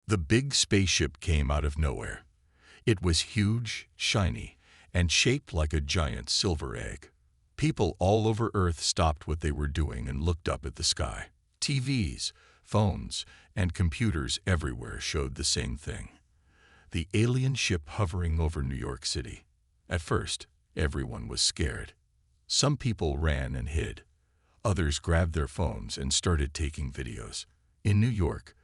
The big spaceship came out of nowhere. It was huge, shiny, and shaped like a giant silver egg. People all over Earth stopped what they were doing and looked up at the sky. TVs, phones, and computers everywhere showed the same thing. The alien ship hovering over New York City. At first, everyone was scared. Some people ran and hid. Others grabbed their phones and started taking videos. In New York,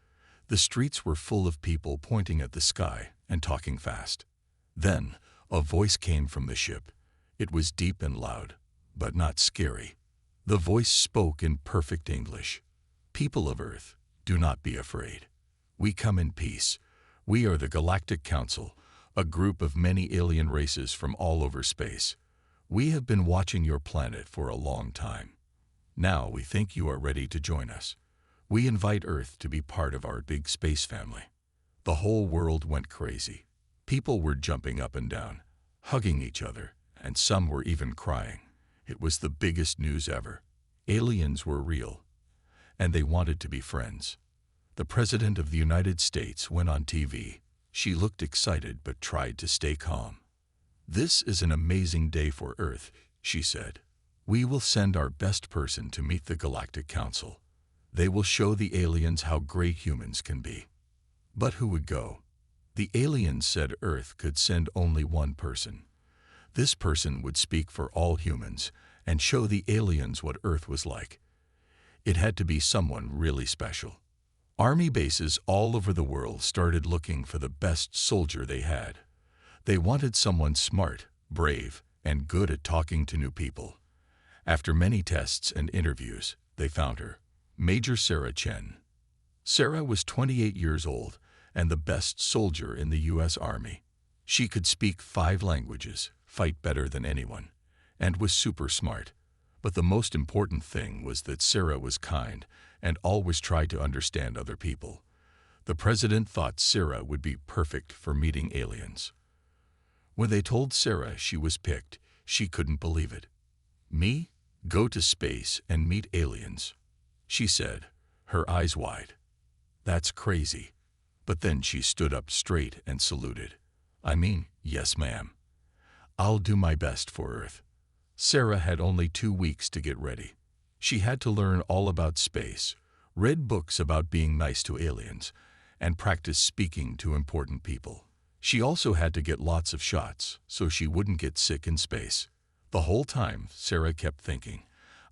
the streets were full of people pointing at the sky and talking fast. Then, a voice came from the ship. It was deep and loud, but not scary. The voice spoke in perfect English. "People of Earth, do not be afraid. We come in peace. We are the Galactic Council, a group of many alien races from all over space. We have been watching your planet for a long time. Now we think you are ready to join us. We invite Earth to be part of our big space family." The whole world went crazy. People were jumping up and down, hugging each other, and some were even crying. It was the biggest news ever. Aliens were real, and they wanted to be friends. The President of the United States went on TV. She looked excited but tried to stay calm. "This is an amazing day for Earth," she said. "We will send our best person to meet the Galactic Council. They will show the aliens how great humans can be." But who would go? The aliens said Earth could send only one person. This person would speak for all humans and show the aliens what Earth was like. It had to be someone really special. Army bases all over the world started looking for the best soldier they had. They wanted someone smart, brave, and good at talking to new people. After many tests and interviews, they found her, Major Sarah Chen. Sarah was 28 years old and the best soldier in the U.S. Army. She could speak 5 languages, fight better than anyone, and was super smart. But the most important thing was that Sarah was kind and always tried to understand other people. The president thought Sarah would be perfect for meeting aliens. When they told Sarah she was picked, she couldn't believe it. "Me? Go to space and meet aliens?" she said, her eyes wide. "That's crazy." But then she stood up straight and saluted. "I mean, yes, ma'am. I'll do my best for Earth." Sarah had only 2 weeks to get ready. She had to learn all about space, read books about being nice to aliens, and practice speaking to important people. She also had to get lots of shots so she wouldn't get sick in space. The whole time, Sarah kept thinking,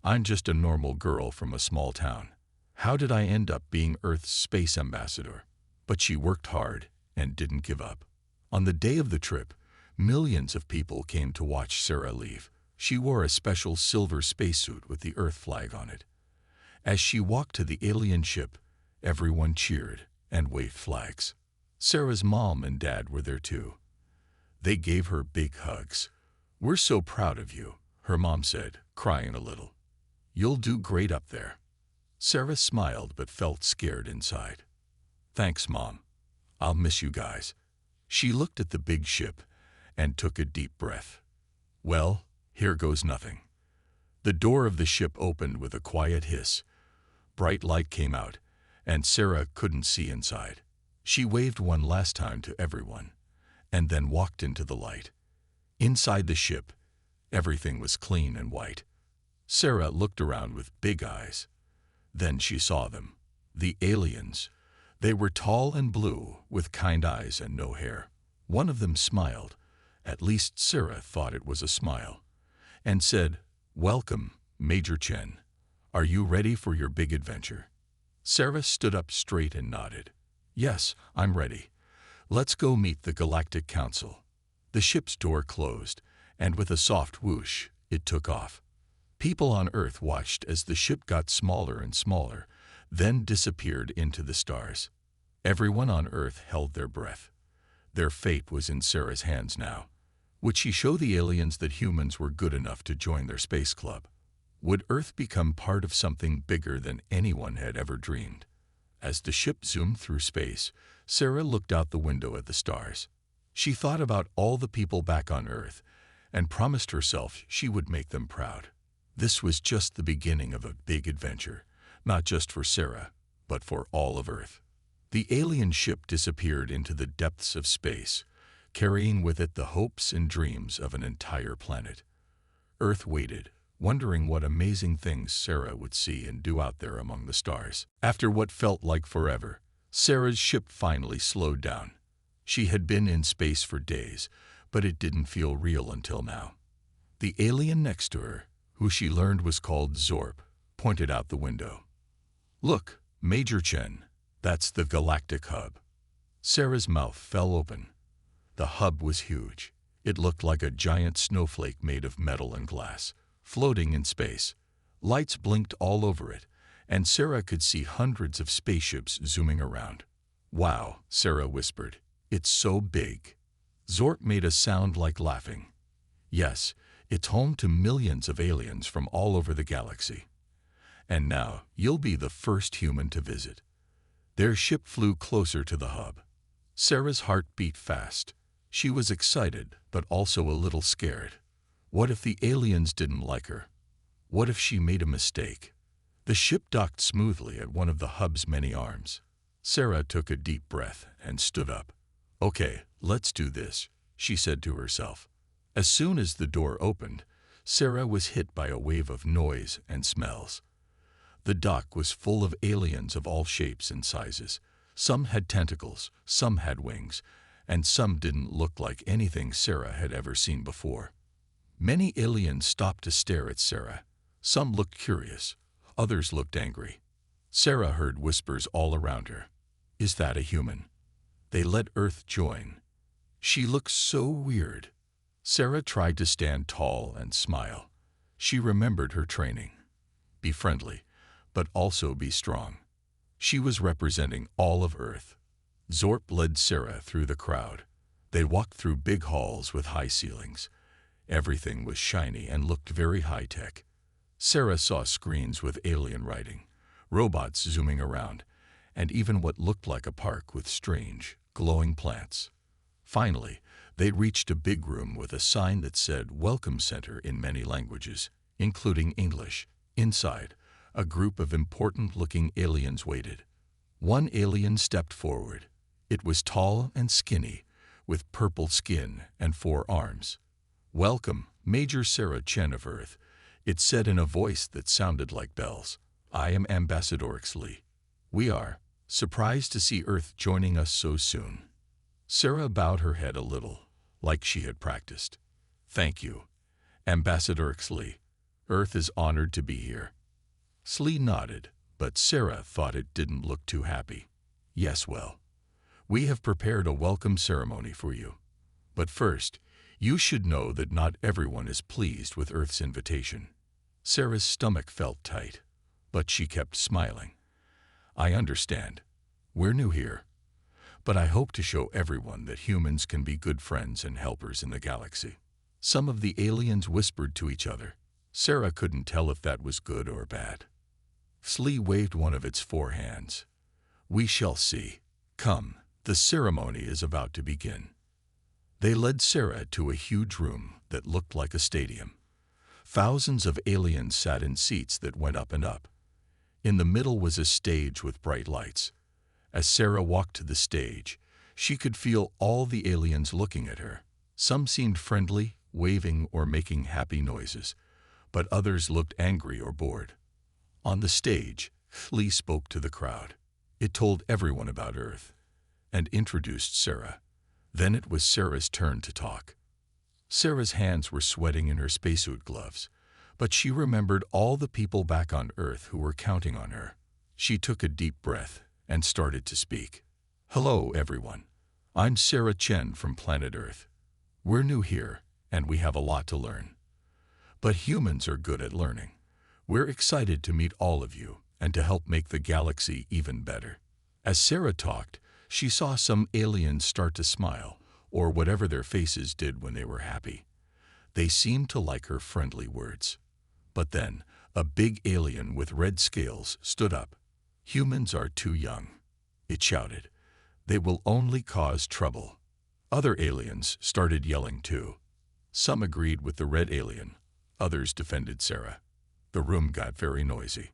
"I'm just a normal girl from a small town. How did I end up being Earth's space ambassador?" But she worked hard and didn't give up. On the day of the trip, millions of people came to watch Sarah leave. She wore a special silver spacesuit with the Earth flag on it. As she walked to the alien ship, everyone cheered and waved flags. Sarah's mom and dad were there too. They gave her big hugs. "We're so proud of you," her mom said, crying a little. "You'll do great up there." Sarah smiled but felt scared inside. "Thanks, Mom. I'll miss you guys." She looked at the big ship and took a deep breath. Well, here goes nothing. The door of the ship opened with a quiet hiss. Bright light came out, and Sarah couldn't see inside. She waved one last time to everyone, and then walked into the light. Inside the ship, everything was clean and white. Sarah looked around with big eyes. Then she saw them, the aliens. They were tall and blue, with kind eyes and no hair. One of them smiled, at least Sarah thought it was a smile, and said, "Welcome, Major Chen. Are you ready for your big adventure?" Sarah stood up straight and nodded. "Yes, I'm ready. Let's go meet the Galactic Council." The ship's door closed, and with a soft whoosh, it took off. People on Earth watched as the ship got smaller and smaller, then disappeared into the stars. Everyone on Earth held their breath. Their fate was in Sarah's hands now. Would she show the aliens that humans were good enough to join their space club? Would Earth become part of something bigger than anyone had ever dreamed? As the ship zoomed through space, Sarah looked out the window at the stars. She thought about all the people back on Earth and promised herself she would make them proud. This was just the beginning of a big adventure, not just for Sarah, but for all of Earth. The alien ship disappeared into the depths of space, carrying with it the hopes and dreams of an entire planet. Earth waited, wondering what amazing things Sarah would see and do out there among the stars. After what felt like forever, Sarah's ship finally slowed down. She had been in space for days, but it didn't feel real until now. The alien next to her, who she learned was called Zorp, pointed out the window. "Look, Major Chen, that's the Galactic hub." Sarah's mouth fell open. The hub was huge. It looked like a giant snowflake made of metal and glass, floating in space. Lights blinked all over it, and Sarah could see hundreds of spaceships zooming around. "Wow," Sarah whispered. "It's so big." Zorp made a sound like laughing. "Yes, it's home to millions of aliens from all over the galaxy. And now you'll be the first human to visit." Their ship flew closer to the hub. Sarah's heart beat fast. She was excited, but also a little scared. What if the aliens didn't like her? What if she made a mistake? The ship docked smoothly at one of the hub's many arms. Sarah took a deep breath and stood up. "Okay, let's do this," she said to herself. As soon as the door opened, Sarah was hit by a wave of noise and smells. The dock was full of aliens of all shapes and sizes. Some had tentacles, some had wings, and some didn't look like anything Sarah had ever seen before. Many aliens stopped to stare at Sarah. Some looked curious, others looked angry. Sarah heard whispers all around her. "Is that a human?" They let Earth join. She looked so weird. Sarah tried to stand tall and smile. She remembered her training. Be friendly, but also be strong. She was representing all of Earth. Zorp led Sarah through the crowd. They walked through big halls with high ceilings. Everything was shiny and looked very high-tech. Sarah saw screens with alien writing, robots zooming around, and even what looked like a park with strange, glowing plants. Finally, they reached a big room with a sign that said Welcome Center in many languages, including English. Inside, a group of important-looking aliens waited. One alien stepped forward. It was tall and skinny, with purple skin and 4 arms. "Welcome, Major Sarah Chen of Earth," it said in a voice that sounded like bells. "I am Ambassador Orcs. We are surprised to see Earth joining us so soon." Sarah bowed her head a little, like she had practiced. "Thank you, Ambassador Orcs. Earth is honored to be here." Slee nodded, but Sarah thought it didn't look too happy. "Yes, well, we have prepared a welcome ceremony for you. But first, you should know that not everyone is pleased with Earth's invitation." Sarah's stomach felt tight, but she kept smiling. "I understand. We're new here. But I hope to show everyone that humans can be good friends and helpers in the galaxy." Some of the aliens whispered to each other. Sarah couldn't tell if that was good or bad. Slee waved one of its 4 hands. "We shall see. Come, the ceremony is about to begin." They led Sarah to a huge room that looked like a stadium. Thousands of aliens sat in seats that went up and up. In the middle was a stage with bright lights. As Sarah walked to the stage, she could feel all the aliens looking at her. Some seemed friendly, waving or making happy noises, but others looked angry or bored. On the stage, Lee spoke to the crowd. It told everyone about Earth and introduced Sarah. Then it was Sarah's turn to talk. Sarah's hands were sweating in her spacesuit gloves, but she remembered all the people back on Earth who were counting on her. She took a deep breath and started to speak. "Hello, everyone. I'm Sarah Chen from planet Earth. We're new here, and we have a lot to learn. But humans are good at learning. We're excited to meet all of you and to help make the galaxy even better." As Sarah talked, she saw some aliens start to smile, or whatever their faces did when they were happy. They seemed to like her friendly words. But then, a big alien with red scales stood up. "Humans are too young," it shouted. "They will only cause trouble." Other aliens started yelling too. Some agreed with the red alien, others defended Sarah. The room got very noisy.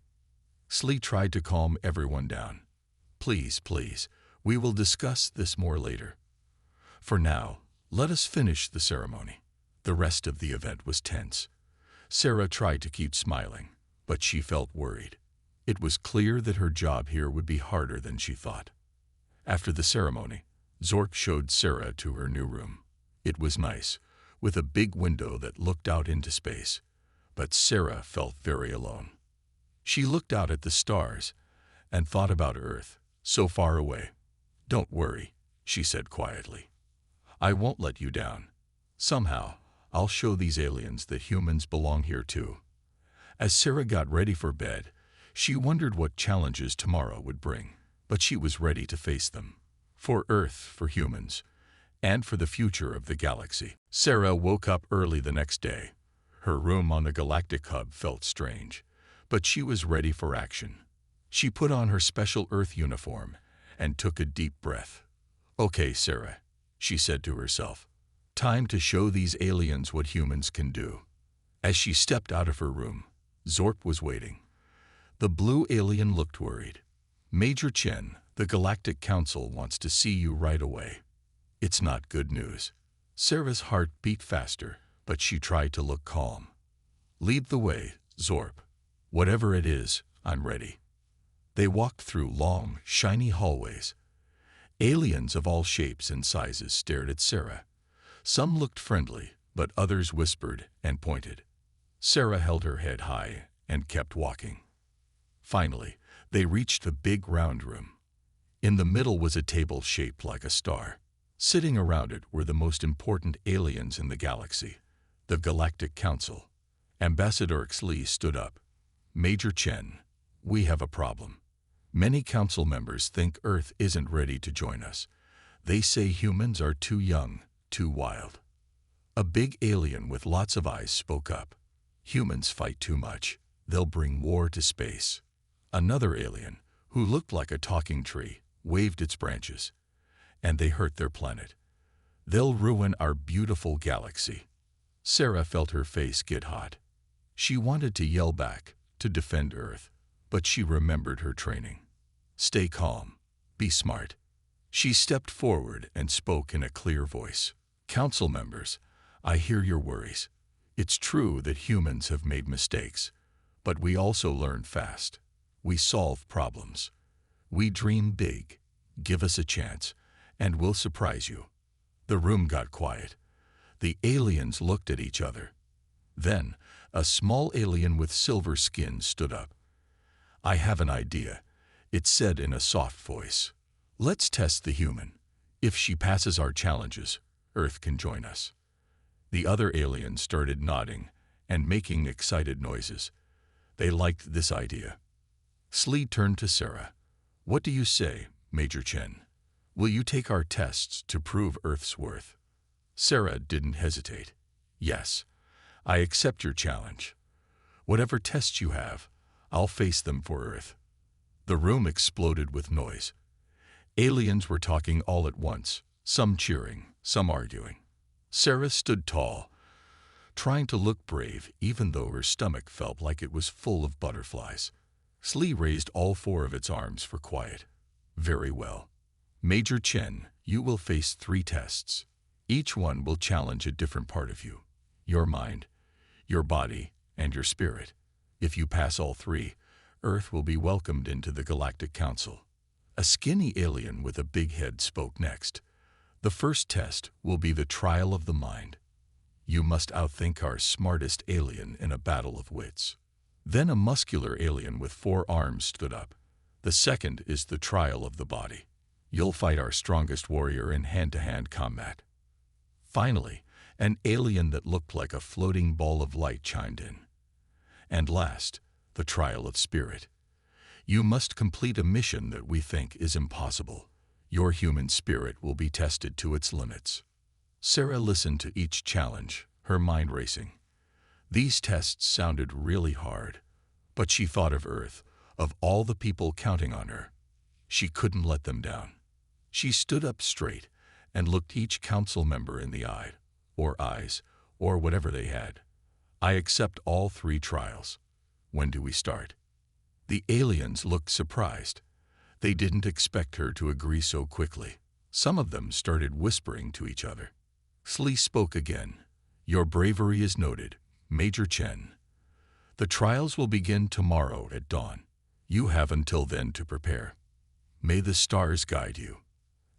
Slee tried to calm everyone down. "Please, please, We will discuss this more later. For now, let us finish the ceremony. The rest of the event was tense. Sarah tried to keep smiling, but she felt worried. It was clear that her job here would be harder than she thought. After the ceremony, Zork showed Sarah to her new room. It was nice, with a big window that looked out into space, but Sarah felt very alone. She looked out at the stars and thought about Earth, so far away. "Don't worry," she said quietly. "I won't let you down. Somehow, I'll show these aliens that humans belong here too." As Sarah got ready for bed, she wondered what challenges tomorrow would bring, but she was ready to face them. For Earth, for humans, and for the future of the galaxy. Sarah woke up early the next day. Her room on the Galactic hub felt strange, but she was ready for action. She put on her special Earth uniform and took a deep breath. "Okay, Sarah," she said to herself. "Time to show these aliens what humans can do." As she stepped out of her room, Zorp was waiting. The blue alien looked worried. "Major Chen, the Galactic Council wants to see you right away." It's not good news. Sarah's heart beat faster, but she tried to look calm. "Lead the way, Zorp. Whatever it is, I'm ready." They walked through long, shiny hallways. Aliens of all shapes and sizes stared at Sarah. Some looked friendly, but others whispered and pointed. Sarah held her head high and kept walking. Finally, they reached the big round room. In the middle was a table shaped like a star. Sitting around it were the most important aliens in the galaxy, the Galactic Council. Ambassador Xli stood up. "Major Chen, we have a problem. Many council members think Earth isn't ready to join us. They say humans are too young, too wild." A big alien with lots of eyes spoke up. "Humans fight too much. They'll bring war to space." Another alien, who looked like a talking tree, waved its branches. "And they hurt their planet. They'll ruin our beautiful galaxy." Sarah felt her face get hot. She wanted to yell back, to defend Earth, but she remembered her training. "Stay calm. Be smart." She stepped forward and spoke in a clear voice. "Council members, I hear your worries. It's true that humans have made mistakes, but we also learn fast. We solve problems. We dream big. Give us a chance, and we'll surprise you." The room got quiet. The aliens looked at each other. Then, a small alien with silver skin stood up. "I have an idea," it said in a soft voice. "Let's test the human. If she passes our challenges, Earth can join us." The other aliens started nodding and making excited noises. They liked this idea. Xli turned to Sarah. "What do you say, Major Chen? Will you take our tests to prove Earth's worth?" Sarah didn't hesitate. "Yes, I accept your challenge. Whatever tests you have, I'll face them for Earth." The room exploded with noise. Aliens were talking all at once, some cheering, some arguing. Sarah stood tall, trying to look brave even though her stomach felt like it was full of butterflies. Xli raised all four of its arms for quiet. "Very well. Major Chen, you will face 3 tests. Each one will challenge a different part of you: your mind, your body, and your spirit. If you pass all 3, Earth will be welcomed into the Galactic Council." A skinny alien with a big head spoke next. "The first test will be the trial of the mind. You must outthink our smartest alien in a battle of wits." Then a muscular alien with 4 arms stood up. "The second is the trial of the body. You'll fight our strongest warrior in hand-to-hand combat." Finally, an alien that looked like a floating ball of light chimed in. "And last, the trial of spirit. You must complete a mission that we think is impossible. Your human spirit will be tested to its limits." Sarah listened to each challenge, her mind racing. These tests sounded really hard, but she thought of Earth, of all the people counting on her. She couldn't let them down. She stood up straight and looked each council member in the eye, or eyes, or whatever they had. "I accept all 3 trials. When do we start?" The aliens looked surprised. They didn't expect her to agree so quickly. Some of them started whispering to each other. Slee spoke again. Your bravery is noted, Major Chen. The trials will begin tomorrow at dawn. You have until then to prepare. May the stars guide you.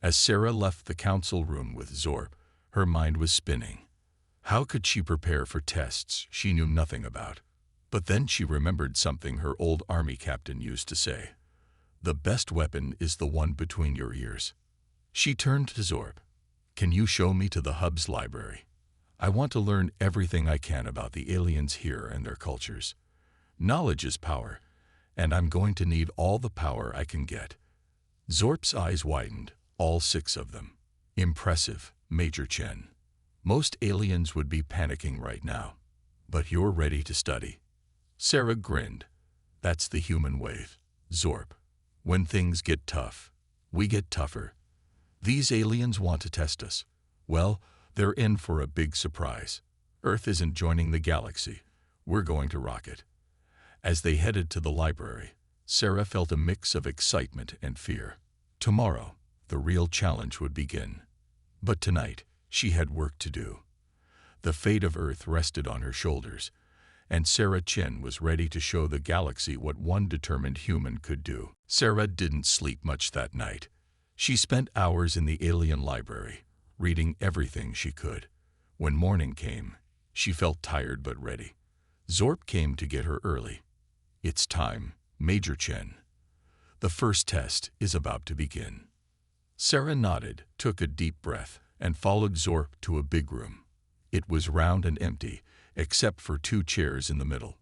As Sarah left the council room with Zorp, her mind was spinning. How could she prepare for tests she knew nothing about? But then she remembered something her old army captain used to say. The best weapon is the one between your ears. She turned to Zorp. Can you show me to the hub's library? I want to learn everything I can about the aliens here and their cultures. Knowledge is power, and I'm going to need all the power I can get. Zorp's eyes widened, all 6 of them. Impressive, Major Chen. Most aliens would be panicking right now. But you're ready to study. Sarah grinned. That's the human wave, Zorp. When things get tough, we get tougher. These aliens want to test us. Well, they're in for a big surprise. Earth isn't joining the galaxy. We're going to rock it. As they headed to the library, Sarah felt a mix of excitement and fear. Tomorrow, the real challenge would begin. But tonight, she had work to do. The fate of Earth rested on her shoulders, and Sarah Chen was ready to show the galaxy what one determined human could do. Sarah didn't sleep much that night. She spent hours in the alien library, reading everything she could. When morning came, she felt tired but ready. Zorp came to get her early. It's time, Major Chen. The first test is about to begin. Sarah nodded, took a deep breath, and followed Zorp to a big room. It was round and empty, except for 2 chairs in the middle.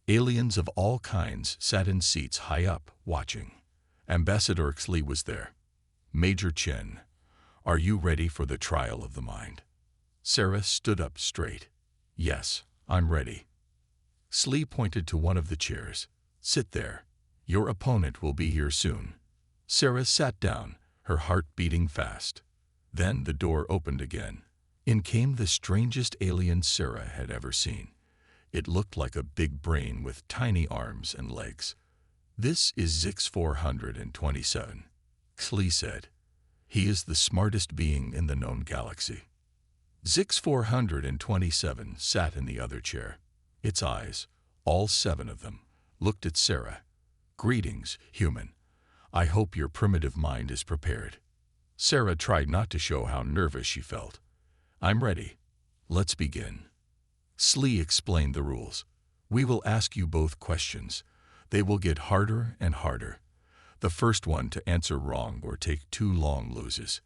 Aliens of all kinds sat in seats high up, watching. Ambassador Slee was there. Major Chen, are you ready for the trial of the mind? Sarah stood up straight. Yes, I'm ready. Slee pointed to one of the chairs. Sit there. Your opponent will be here soon. Sarah sat down, her heart beating fast. Then the door opened again. In came the strangest alien Sarah had ever seen. It looked like a big brain with tiny arms and legs. This is Zix 427, Slee said. He is the smartest being in the known galaxy. Zix 427 sat in the other chair. Its eyes, all 7 of them, looked at Sarah. Greetings, human. I hope your primitive mind is prepared. Sarah tried not to show how nervous she felt. I'm ready. Let's begin. Slee explained the rules. We will ask you both questions. They will get harder and harder. The first one to answer wrong or take too long loses.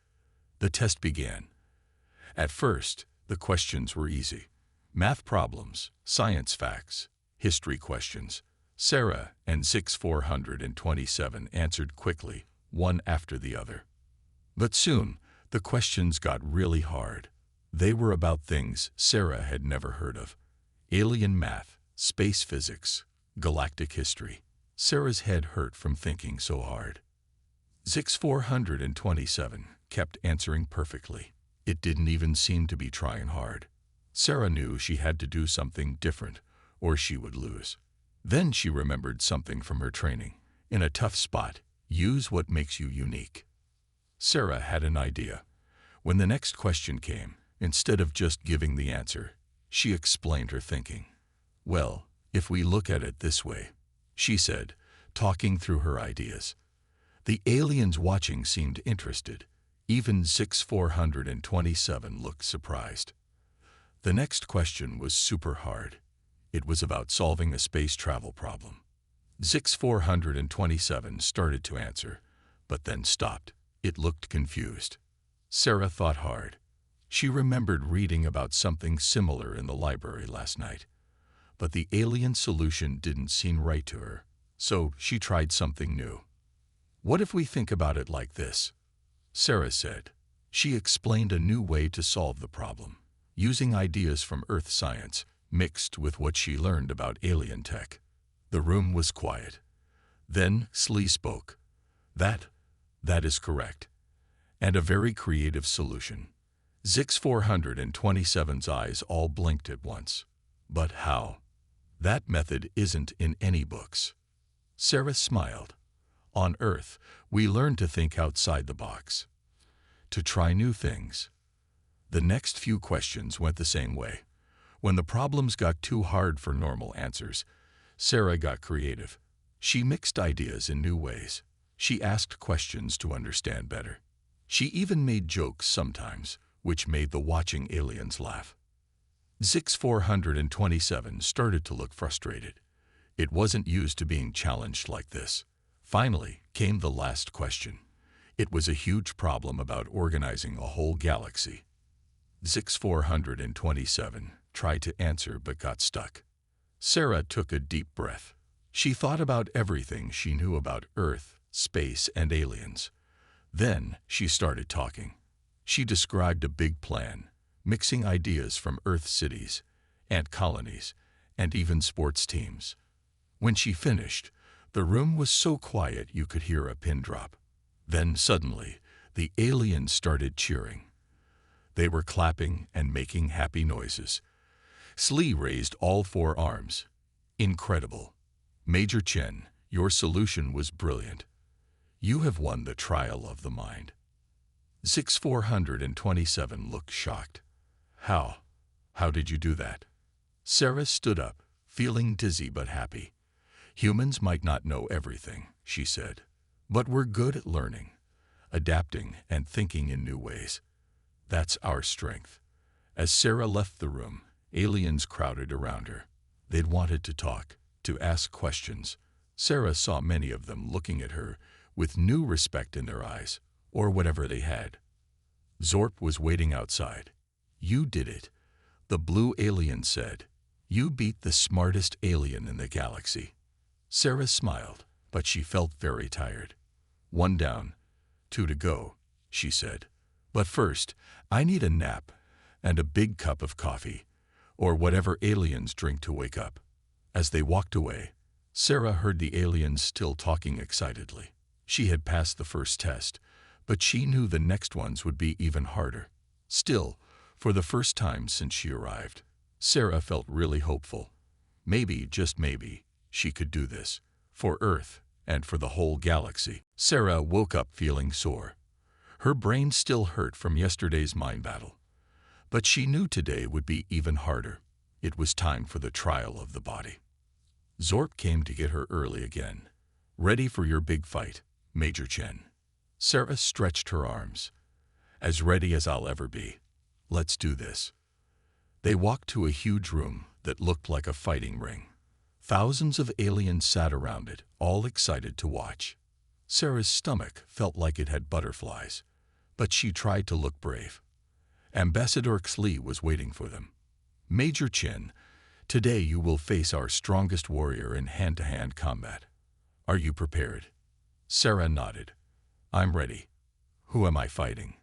The test began. At first, the questions were easy. Math problems, science facts, history questions. Sarah and Zix 427 answered quickly, one after the other. But soon, the questions got really hard. They were about things Sarah had never heard of. Alien math, space physics, galactic history. Sarah's head hurt from thinking so hard. Zix 427 kept answering perfectly. It didn't even seem to be trying hard. Sarah knew she had to do something different, or she would lose. Then she remembered something from her training. In a tough spot, use what makes you unique. Sarah had an idea. When the next question came, instead of just giving the answer, she explained her thinking. Well, if we look at it this way, she said, talking through her ideas. The aliens watching seemed interested. Even Zix 427 looked surprised. The next question was super hard. It was about solving a space travel problem. Zix 427 started to answer, but then stopped. It looked confused. Sarah thought hard. She remembered reading about something similar in the library last night. But the alien solution didn't seem right to her, so she tried something new. What if we think about it like this? Sarah said. She explained a new way to solve the problem, using ideas from Earth science mixed with what she learned about alien tech. The room was quiet. Then Slee spoke. That is correct. And a very creative solution. Zix 427's eyes all blinked at once. But how? That method isn't in any books. Sarah smiled. On Earth, we learn to think outside the box, to try new things. The next few questions went the same way. When the problems got too hard for normal answers, Sarah got creative. She mixed ideas in new ways. She asked questions to understand better. She even made jokes sometimes, which made the watching aliens laugh. Zix-427 started to look frustrated. It wasn't used to being challenged like this. Finally came the last question. It was a huge problem about organizing a whole galaxy. Zix-427 tried to answer but got stuck. Sarah took a deep breath. She thought about everything she knew about Earth, space, and aliens. Then she started talking. She described a big plan, mixing ideas from Earth cities, ant colonies, and even sports teams. When she finished, the room was so quiet you could hear a pin drop. Then suddenly, the aliens started cheering. They were clapping and making happy noises. Slee raised all 4 arms. Incredible. Major Chen, your solution was brilliant. You have won the trial of the mind. Zix-427 looked shocked. How? How did you do that? Sarah stood up, feeling dizzy but happy. Humans might not know everything, she said, but we're good at learning, adapting, and thinking in new ways. That's our strength. As Sarah left the room, aliens crowded around her. They'd wanted to talk, to ask questions. Sarah saw many of them looking at her with new respect in their eyes, or whatever they had. Zorp was waiting outside. You did it, the blue alien said. You beat the smartest alien in the galaxy. Sarah smiled, but she felt very tired. 1 down, 2 to go, she said. But first, I need a nap and a big cup of coffee, or whatever aliens drink to wake up. As they walked away, Sarah heard the aliens still talking excitedly. She had passed the first test, but she knew the next ones would be even harder. Still, for the first time since she arrived, Sarah felt really hopeful. Maybe, just maybe, she could do this, for Earth and for the whole galaxy. Sarah woke up feeling sore. Her brain still hurt from yesterday's mind battle. But she knew today would be even harder. It was time for the trial of the body. Zorp came to get her early again. Ready for your big fight, Major Chen. Sarah stretched her arms. As ready as I'll ever be. Let's do this. They walked to a huge room that looked like a fighting ring. Thousands of aliens sat around it, all excited to watch. Sarah's stomach felt like it had butterflies, but she tried to look brave. Ambassador Xli was waiting for them. Major Chen, today you will face our strongest warrior in hand-to-hand combat. Are you prepared? Sarah nodded. I'm ready. Who am I fighting?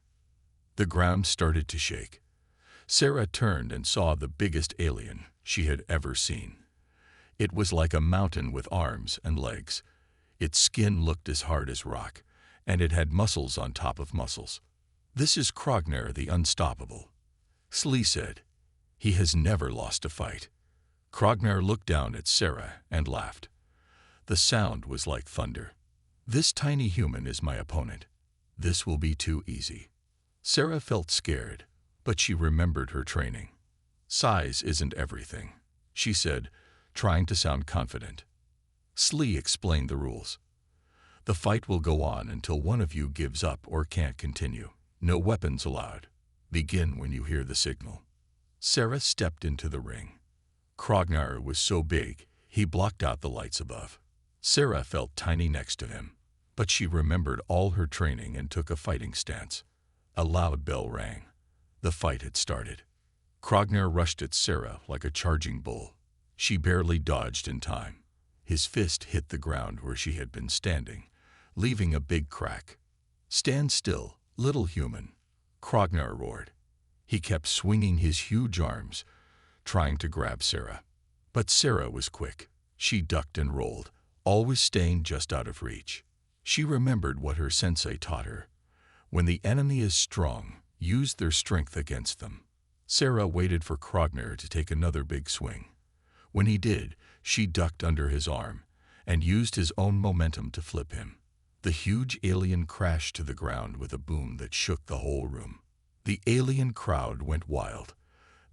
The ground started to shake. Sarah turned and saw the biggest alien she had ever seen. It was like a mountain with arms and legs. Its skin looked as hard as rock, and it had muscles on top of muscles. This is Krogner the Unstoppable, Slee said. He has never lost a fight. Krogner looked down at Sarah and laughed. The sound was like thunder. This tiny human is my opponent. This will be too easy. Sarah felt scared, but she remembered her training. Size isn't everything, she said, trying to sound confident. Slee explained the rules. The fight will go on until one of you gives up or can't continue. No weapons allowed. Begin when you hear the signal. Sarah stepped into the ring. Krognar was so big, he blocked out the lights above. Sarah felt tiny next to him, but she remembered all her training and took a fighting stance. A loud bell rang. The fight had started. Krognar rushed at Sarah like a charging bull. She barely dodged in time. His fist hit the ground where she had been standing, leaving a big crack. Stand still, little human, Krognar roared. He kept swinging his huge arms, trying to grab Sarah. But Sarah was quick. She ducked and rolled, always staying just out of reach. She remembered what her sensei taught her. When the enemy is strong, use their strength against them. Sarah waited for Krognar to take another big swing. When he did, she ducked under his arm and used his own momentum to flip him. The huge alien crashed to the ground with a boom that shook the whole room. The alien crowd went wild.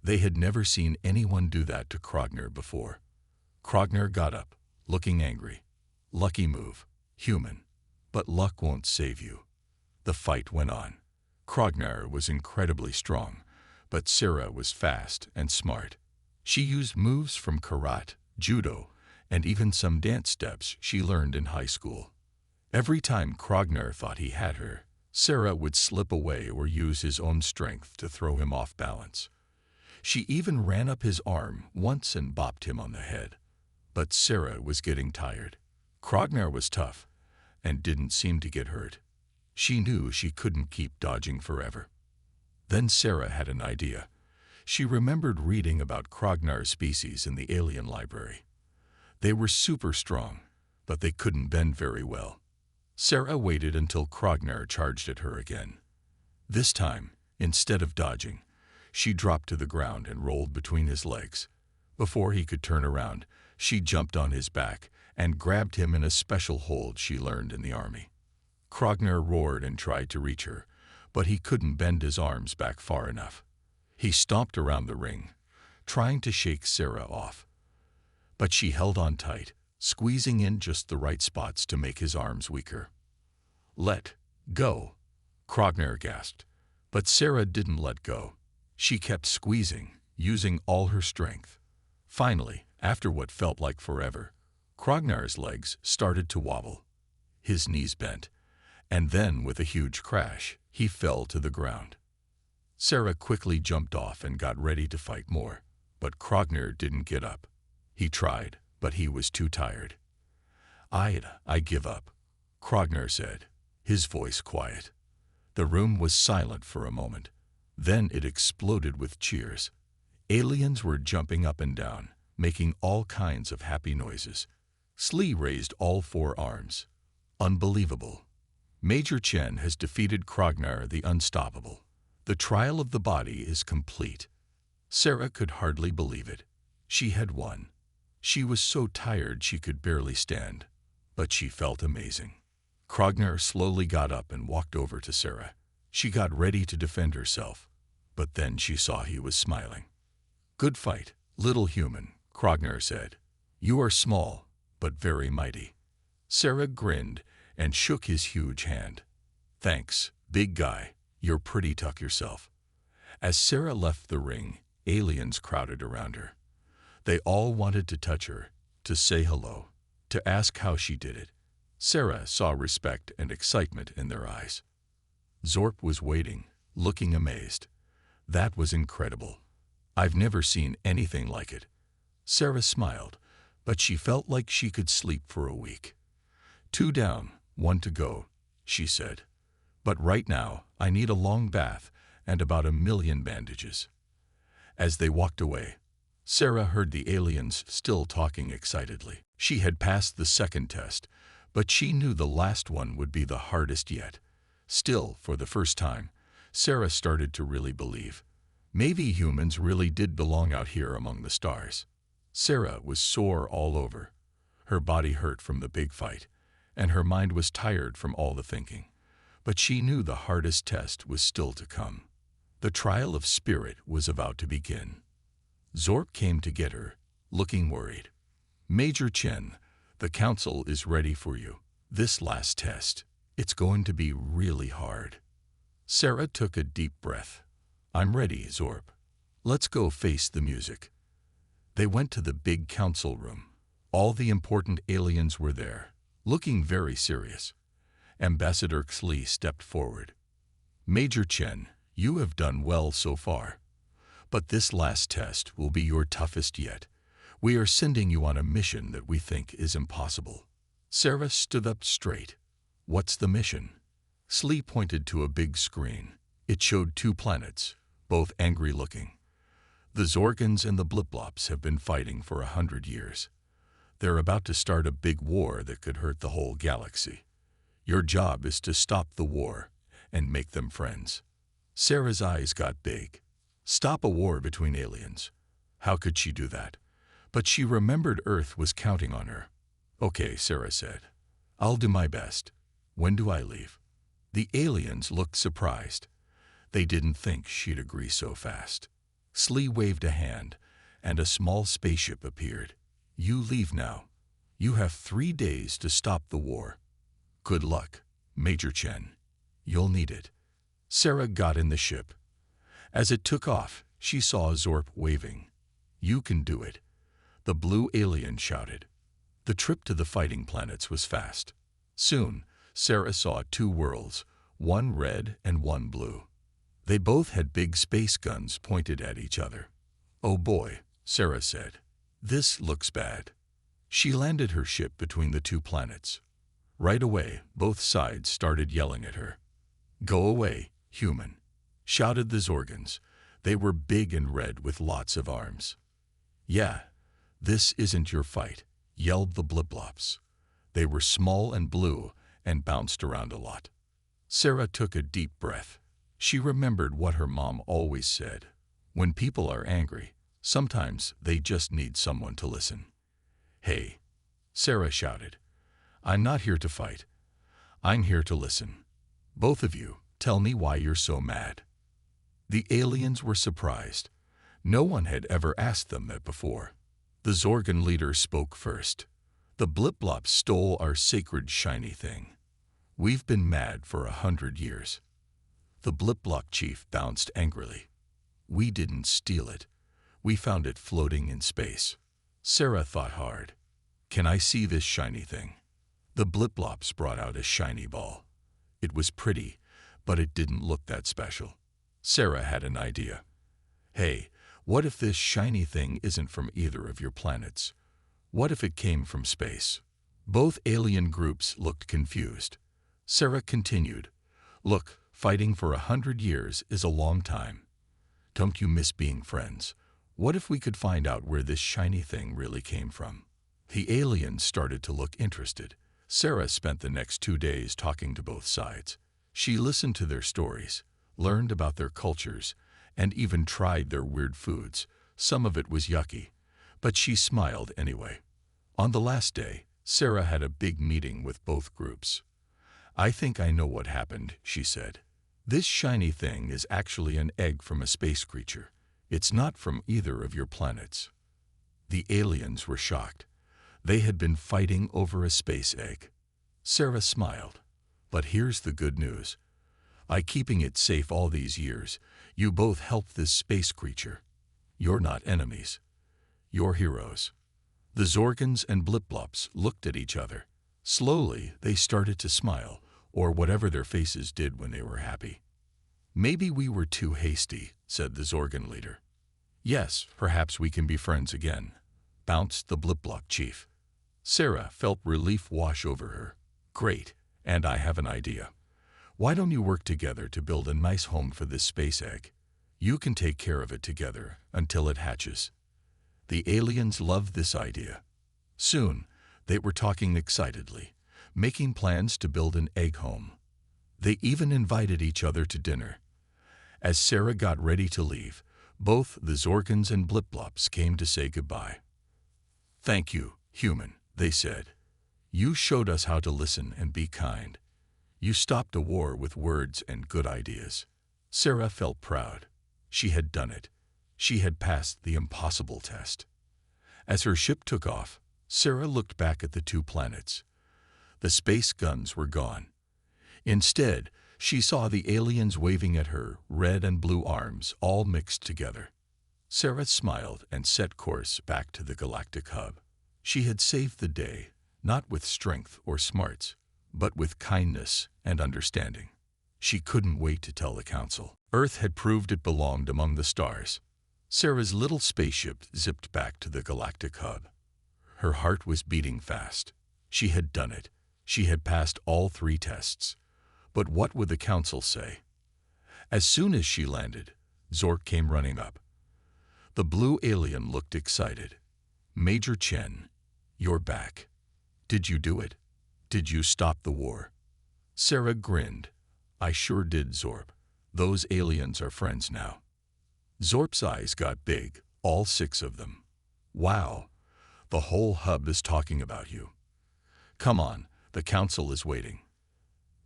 They had never seen anyone do that to Krogner before. Krogner got up, looking angry. Lucky move, human. But luck won't save you. The fight went on. Krogner was incredibly strong, but Sarah was fast and smart. She used moves from karate, judo, and even some dance steps she learned in high school. Every time Krogner thought he had her, Sarah would slip away or use his own strength to throw him off balance. She even ran up his arm once and bopped him on the head. But Sarah was getting tired. Krogner was tough and didn't seem to get hurt. She knew she couldn't keep dodging forever. Then Sarah had an idea. She remembered reading about Krogner's species in the alien library. They were super strong, but they couldn't bend very well. Sarah waited until Krogner charged at her again. This time, instead of dodging, she dropped to the ground and rolled between his legs. Before he could turn around, she jumped on his back and grabbed him in a special hold she learned in the army. Krogner roared and tried to reach her, but he couldn't bend his arms back far enough. He stomped around the ring, trying to shake Sarah off. But she held on tight, squeezing in just the right spots to make his arms weaker. "Let go," Krogner gasped. But Sarah didn't let go. She kept squeezing, using all her strength. Finally, after what felt like forever, Krogner's legs started to wobble. His knees bent, and then with a huge crash, he fell to the ground. Sarah quickly jumped off and got ready to fight more, but Krogner didn't get up. He tried, but he was too tired. I give up," Krogner said, his voice quiet. The room was silent for a moment. Then it exploded with cheers. Aliens were jumping up and down, making all kinds of happy noises. Slee raised all 4 arms. "Unbelievable. Major Chen has defeated Krogner the Unstoppable. The trial of the body is complete." Sarah could hardly believe it. She had won. She was so tired she could barely stand, but she felt amazing. Krogner slowly got up and walked over to Sarah. She got ready to defend herself, but then she saw he was smiling. "Good fight, little human," Krogner said. "You are small, but very mighty." Sarah grinned and shook his huge hand. "Thanks, big guy. You're pretty tough yourself." As Sarah left the ring, aliens crowded around her. They all wanted to touch her, to say hello, to ask how she did it. Sarah saw respect and excitement in their eyes. Zorp was waiting, looking amazed. "That was incredible. I've never seen anything like it." Sarah smiled, but she felt like she could sleep for a week. "2 down, 1 to go," she said. "But right now, I need a long bath and about 1,000,000 bandages." As they walked away, Sarah heard the aliens still talking excitedly. She had passed the second test, but she knew the last one would be the hardest yet. Still, for the first time, Sarah started to really believe. Maybe humans really did belong out here among the stars. Sarah was sore all over. Her body hurt from the big fight, and her mind was tired from all the thinking. But she knew the hardest test was still to come. The trial of spirit was about to begin. Zorp came to get her, looking worried. "Major Chen, the council is ready for you. This last test, it's going to be really hard." Sarah took a deep breath. "I'm ready, Zorp. Let's go face the music." They went to the big council room. All the important aliens were there, looking very serious. Ambassador Xli stepped forward. "Major Chen, you have done well so far. But this last test will be your toughest yet. We are sending you on a mission that we think is impossible." Sarah stood up straight. "What's the mission?" Xli pointed to a big screen. It showed 2 planets, both angry-looking. "The Zorgans and the Bliplops have been fighting for 100 years. They're about to start a big war that could hurt the whole galaxy. Your job is to stop the war and make them friends." Sarah's eyes got big. Stop a war between aliens. How could she do that? But she remembered Earth was counting on her. "Okay," Sarah said. "I'll do my best." When do I leave? The aliens looked surprised. They didn't think she'd agree so fast. Slee waved a hand, and a small spaceship appeared. You leave now. You have 3 days to stop the war. Good luck, Major Chen. You'll need it. Sarah got in the ship. As it took off, she saw Zorp waving. You can do it, the blue alien shouted. The trip to the fighting planets was fast. Soon, Sarah saw 2 worlds, one red and one blue. They both had big space guns pointed at each other. Oh boy, Sarah said. This looks bad. She landed her ship between the 2 planets. Right away, both sides started yelling at her. Go away, human, shouted the Zorgans. They were big and red with lots of arms. Yeah, this isn't your fight, yelled the Bliplops. They were small and blue and bounced around a lot. Sarah took a deep breath. She remembered what her mom always said. When people are angry, sometimes they just need someone to listen. Hey, Sarah shouted. I'm not here to fight. I'm here to listen. Both of you, tell me why you're so mad. The aliens were surprised. No one had ever asked them that before. The Zorgan leader spoke first. The Bliplops stole our sacred shiny thing. We've been mad for 100 years. The Bliplop chief bounced angrily. We didn't steal it. We found it floating in space. Sarah thought hard. Can I see this shiny thing? The Bliplops brought out a shiny ball. It was pretty, but it didn't look that special. Sarah had an idea. Hey, what if this shiny thing isn't from either of your planets? What if it came from space? Both alien groups looked confused. Sarah continued. Look, fighting for 100 years is a long time. Don't you miss being friends? What if we could find out where this shiny thing really came from? The aliens started to look interested. Sarah spent the next 2 days talking to both sides. She listened to their stories, learned about their cultures, and even tried their weird foods. Some of it was yucky, but she smiled anyway. On the last day, Sarah had a big meeting with both groups. I think I know what happened, she said. This shiny thing is actually an egg from a space creature. It's not from either of your planets. The aliens were shocked. They had been fighting over a space egg. Sarah smiled. But here's the good news. By keeping it safe all these years, you both helped this space creature. You're not enemies. You're heroes. The Zorgans and Bliplops looked at each other. Slowly, they started to smile, or whatever their faces did when they were happy. Maybe we were too hasty, said the Zorgan leader. Yes, perhaps we can be friends again, bounced the Bliplop chief. Sarah felt relief wash over her. Great, and I have an idea. Why don't you work together to build a nice home for this space egg? You can take care of it together until it hatches. The aliens loved this idea. Soon, they were talking excitedly, making plans to build an egg home. They even invited each other to dinner. As Sarah got ready to leave, both the Zorgans and Bliplops came to say goodbye. Thank you, human, they said. You showed us how to listen and be kind. You stopped a war with words and good ideas. Sarah felt proud. She had done it. She had passed the impossible test. As her ship took off, Sarah looked back at the 2 planets. The space guns were gone. Instead, she saw the aliens waving at her, red and blue arms all mixed together. Sarah smiled and set course back to the Galactic hub. She had saved the day, not with strength or smarts, but with kindness and understanding. She couldn't wait to tell the council. Earth had proved it belonged among the stars. Sarah's little spaceship zipped back to the Galactic hub. Her heart was beating fast. She had done it. She had passed all 3 tests. But what would the council say? As soon as she landed, Zork came running up. The blue alien looked excited. Major Chen, you're back. Did you do it? Did you stop the war? Sarah grinned. I sure did, Zorp. Those aliens are friends now. Zorp's eyes got big, all 6 of them. Wow, the whole hub is talking about you. Come on, the council is waiting.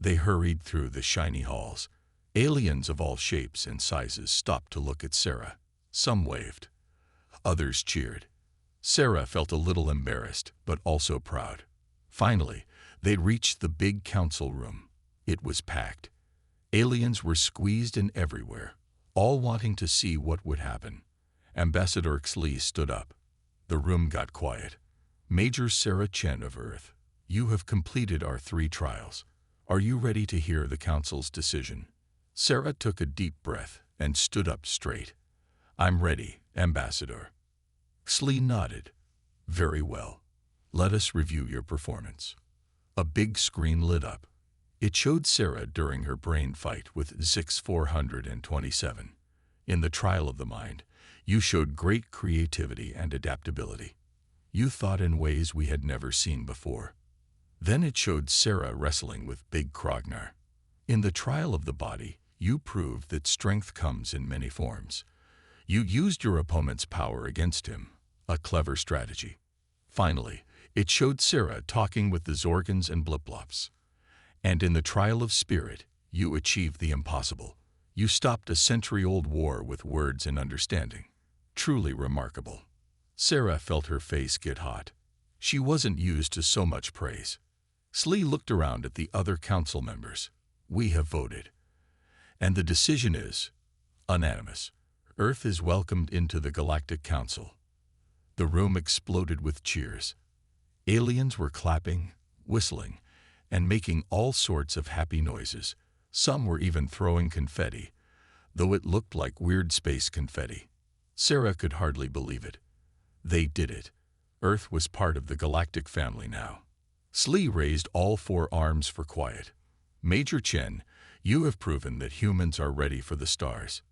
They hurried through the shiny halls. Aliens of all shapes and sizes stopped to look at Sarah. Some waved. Others cheered. Sarah felt a little embarrassed, but also proud. Finally, they reached the big council room. It was packed. Aliens were squeezed in everywhere, all wanting to see what would happen. Ambassador Xli stood up. The room got quiet. Major Sarah Chen of Earth, you have completed our 3 trials. Are you ready to hear the council's decision? Sarah took a deep breath and stood up straight. I'm ready, Ambassador. Xli nodded. Very well. Let us review your performance. A big screen lit up. It showed Sarah during her brain fight with Zix 427. In the trial of the mind, you showed great creativity and adaptability. You thought in ways we had never seen before. Then it showed Sarah wrestling with Big Krognar. In the trial of the body, you proved that strength comes in many forms. You used your opponent's power against him, a clever strategy. Finally, it showed Sarah talking with the Zorgans and Bliplops. And in the trial of spirit, you achieved the impossible. You stopped a century-old war with words and understanding. Truly remarkable. Sarah felt her face get hot. She wasn't used to so much praise. Xli looked around at the other council members. We have voted. And the decision is unanimous. Earth is welcomed into the Galactic Council. The room exploded with cheers. Aliens were clapping, whistling, and making all sorts of happy noises. Some were even throwing confetti, though it looked like weird space confetti. Sarah could hardly believe it. They did it. Earth was part of the galactic family now. Xli raised all 4 arms for quiet. Major Chen, you have proven that humans are ready for the stars.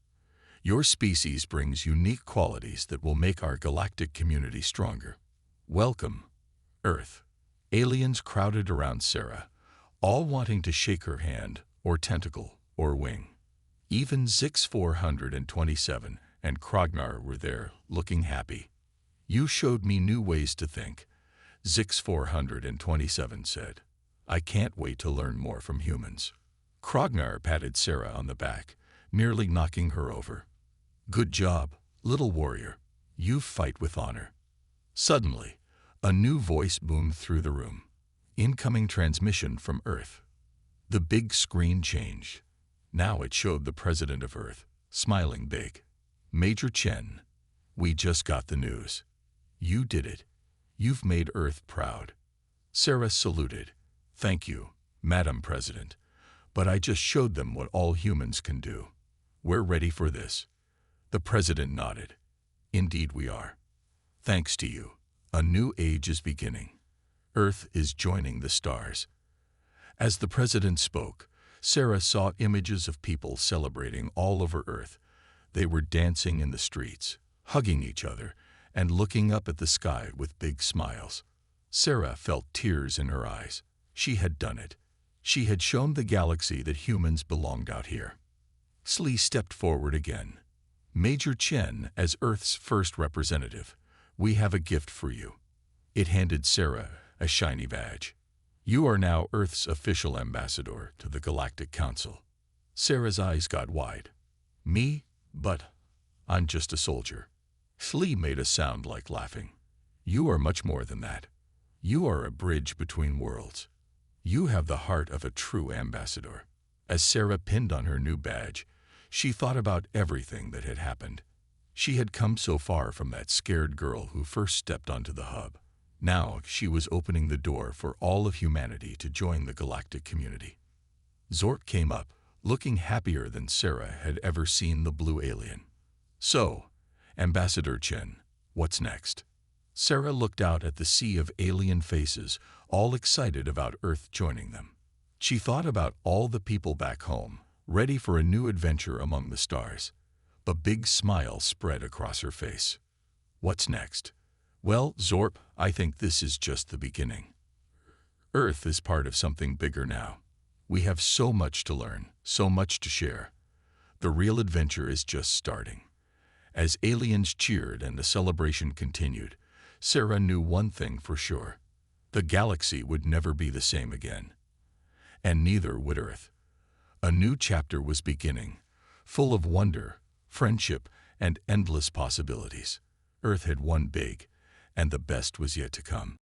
Your species brings unique qualities that will make our galactic community stronger. Welcome, Earth. Aliens crowded around Sarah, all wanting to shake her hand, or tentacle, or wing. Even Zix 427 and Krognar were there, looking happy. You showed me new ways to think, Zix 427 said. I can't wait to learn more from humans. Krognar patted Sarah on the back, nearly knocking her over. Good job, little warrior. You fight with honor. Suddenly, a new voice boomed through the room. Incoming transmission from Earth. The big screen changed. Now it showed the President of Earth, smiling big. Major Chen, we just got the news. You did it. You've made Earth proud. Sarah saluted. Thank you, Madam President. But I just showed them what all humans can do. We're ready for this. The President nodded. Indeed we are. Thanks to you, a new age is beginning. Earth is joining the stars. As the President spoke, Sarah saw images of people celebrating all over Earth. They were dancing in the streets, hugging each other, and looking up at the sky with big smiles. Sarah felt tears in her eyes. She had done it. She had shown the galaxy that humans belonged out here. Xli stepped forward again. Major Chen, as Earth's first representative, we have a gift for you. It handed Sarah a shiny badge. You are now Earth's official ambassador to the Galactic Council. Sarah's eyes got wide. Me? But I'm just a soldier. Xli made a sound like laughing. You are much more than that. You are a bridge between worlds. You have the heart of a true ambassador. As Sarah pinned on her new badge, she thought about everything that had happened. She had come so far from that scared girl who first stepped onto the hub. Now she was opening the door for all of humanity to join the galactic community. Zork came up, looking happier than Sarah had ever seen the blue alien. So, Ambassador Chen, what's next? Sarah looked out at the sea of alien faces, all excited about Earth joining them. She thought about all the people back home, ready for a new adventure among the stars. A big smile spread across her face. What's next? Well, Zorp, I think this is just the beginning. Earth is part of something bigger now. We have so much to learn, so much to share. The real adventure is just starting. As aliens cheered and the celebration continued, Sarah knew one thing for sure. The galaxy would never be the same again. and neither would Earth. A new chapter was beginning, full of wonder, friendship, and endless possibilities. Earth had won big, and the best was yet to come.